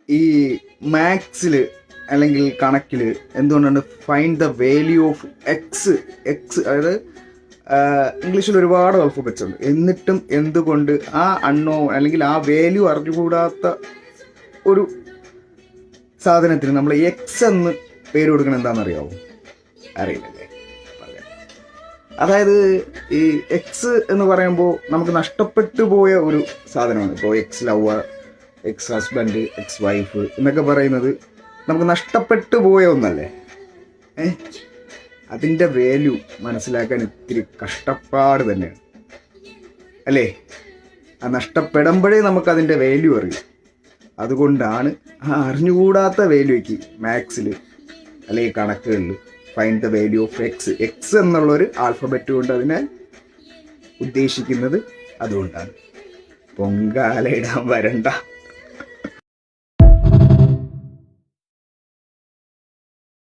ഈ മാത്സിൽ അല്ലെങ്കിൽ കണക്കിൽ എന്തുകൊണ്ടാണ് find the value of X അതായത് ഇംഗ്ലീഷിൽ ഒരുപാട് ആൽഫബറ്റ്സ് ഉണ്ട്, എന്നിട്ടും എന്തുകൊണ്ട് ആ അൺനോൺ അല്ലെങ്കിൽ ആ വാല്യൂ അറിഞ്ഞുകൂടാത്ത ഒരു സാധനത്തിന് നമ്മൾ എക്സ് എന്ന് പേര് കൊടുക്കണം എന്താണെന്നറിയാവോ? അറിയില്ലല്ലേ? അതായത് ഈ എക്സ് എന്ന് പറയുമ്പോൾ നമുക്ക് നഷ്ടപ്പെട്ടു പോയ ഒരു സാധനമാണ്. ഇപ്പോൾ X lover, ex husband, X wife എന്നൊക്കെ പറയുന്നത് നമുക്ക് നഷ്ടപ്പെട്ടു പോയ ഒന്നല്ലേ. അതിൻ്റെ വാല്യൂ മനസ്സിലാക്കാൻ ഇത്തിരി കഷ്ടപ്പാട് തന്നെയാണ് അല്ലേ. ആ നഷ്ടപ്പെടുമ്പോഴേ നമുക്കതിൻ്റെ വാല്യൂ അറിയും. അതുകൊണ്ടാണ് ആ അറിഞ്ഞുകൂടാത്ത വാല്യൂക്ക് മാത്സിൽ അല്ലെങ്കിൽ കണക്കുകളിൽ find the value of X എന്നുള്ളൊരു ആൽഫബറ്റ് കൊണ്ട് അതിനെ ഉദ്ദേശിക്കുന്നത്. അതുകൊണ്ടാണ് പൊങ്കാലയിടാൻ വരണ്ട.